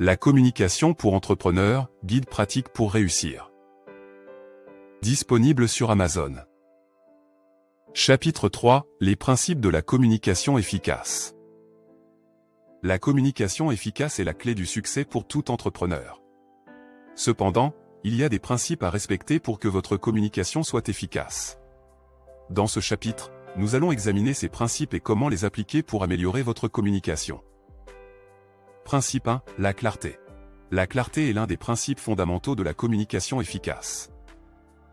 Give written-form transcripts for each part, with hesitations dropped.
La communication pour entrepreneurs, guide pratique pour réussir. Disponible sur Amazon. Chapitre 3, les principes de la communication efficace. La communication efficace est la clé du succès pour tout entrepreneur. Cependant, il y a des principes à respecter pour que votre communication soit efficace. Dans ce chapitre, nous allons examiner ces principes et comment les appliquer pour améliorer votre communication. Principe 1, la clarté. La clarté est l'un des principes fondamentaux de la communication efficace.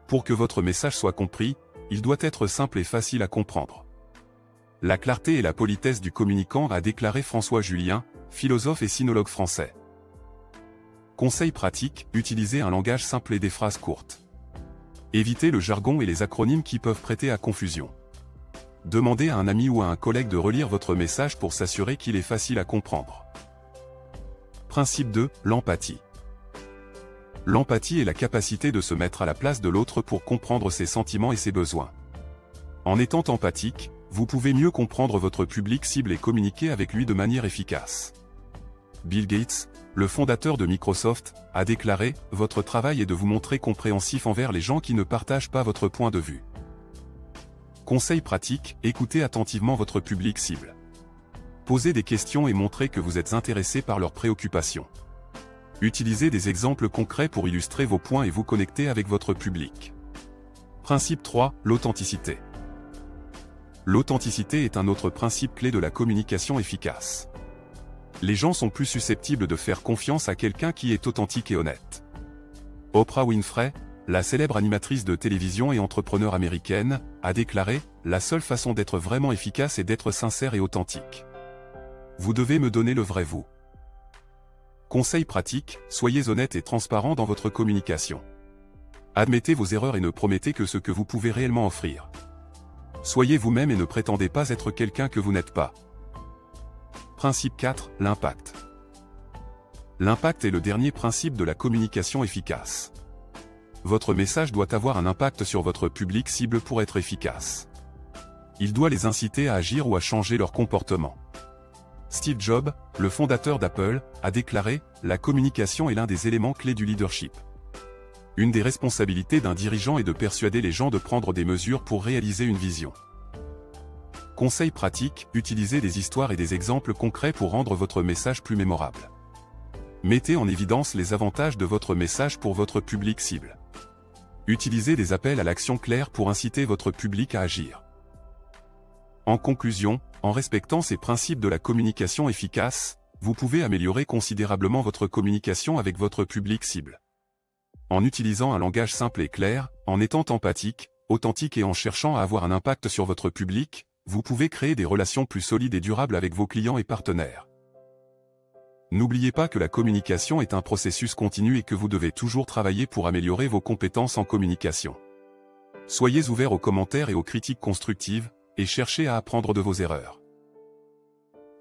Pour que votre message soit compris, il doit être simple et facile à comprendre. La clarté est la politesse du communicant, a déclaré François Julien, philosophe et sinologue français. Conseil pratique, utilisez un langage simple et des phrases courtes. Évitez le jargon et les acronymes qui peuvent prêter à confusion. Demandez à un ami ou à un collègue de relire votre message pour s'assurer qu'il est facile à comprendre. Principe 2, l'empathie. L'empathie est la capacité de se mettre à la place de l'autre pour comprendre ses sentiments et ses besoins. En étant empathique, vous pouvez mieux comprendre votre public cible et communiquer avec lui de manière efficace. Bill Gates, le fondateur de Microsoft, a déclaré « Votre travail est de vous montrer compréhensif envers les gens qui ne partagent pas votre point de vue. » Conseil pratique, écoutez attentivement votre public cible. Posez des questions et montrez que vous êtes intéressé par leurs préoccupations. Utilisez des exemples concrets pour illustrer vos points et vous connecter avec votre public. Principe 3, l'authenticité. L'authenticité est un autre principe clé de la communication efficace. Les gens sont plus susceptibles de faire confiance à quelqu'un qui est authentique et honnête. Oprah Winfrey, la célèbre animatrice de télévision et entrepreneur américaine, a déclaré « La seule façon d'être vraiment efficace est d'être sincère et authentique. Vous devez me donner le vrai vous. » Conseil pratique, soyez honnête et transparent dans votre communication. Admettez vos erreurs et ne promettez que ce que vous pouvez réellement offrir. Soyez vous-même et ne prétendez pas être quelqu'un que vous n'êtes pas. Principe 4, l'impact. L'impact est le dernier principe de la communication efficace. Votre message doit avoir un impact sur votre public cible pour être efficace. Il doit les inciter à agir ou à changer leur comportement. Steve Jobs, le fondateur d'Apple, a déclaré « La communication est l'un des éléments clés du leadership. Une des responsabilités d'un dirigeant est de persuader les gens de prendre des mesures pour réaliser une vision. » Conseil pratique, utilisez des histoires et des exemples concrets pour rendre votre message plus mémorable. Mettez en évidence les avantages de votre message pour votre public cible. Utilisez des appels à l'action clairs pour inciter votre public à agir. En conclusion, en respectant ces principes de la communication efficace, vous pouvez améliorer considérablement votre communication avec votre public cible. En utilisant un langage simple et clair, en étant empathique, authentique et en cherchant à avoir un impact sur votre public, vous pouvez créer des relations plus solides et durables avec vos clients et partenaires. N'oubliez pas que la communication est un processus continu et que vous devez toujours travailler pour améliorer vos compétences en communication. Soyez ouverts aux commentaires et aux critiques constructives, et cherchez à apprendre de vos erreurs.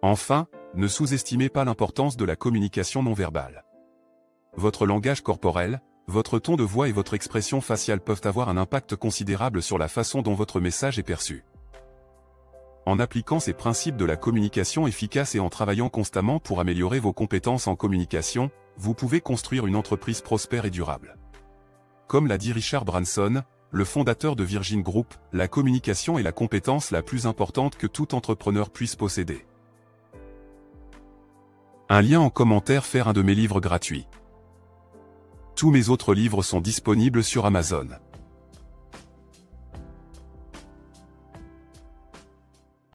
Enfin, ne sous-estimez pas l'importance de la communication non verbale. Votre langage corporel, votre ton de voix et votre expression faciale peuvent avoir un impact considérable sur la façon dont votre message est perçu. En appliquant ces principes de la communication efficace et en travaillant constamment pour améliorer vos compétences en communication, vous pouvez construire une entreprise prospère et durable. Comme l'a dit Richard Branson, le fondateur de Virgin Group, la communication est la compétence la plus importante que tout entrepreneur puisse posséder. Un lien en commentaire vers un de mes livres gratuits. Tous mes autres livres sont disponibles sur Amazon.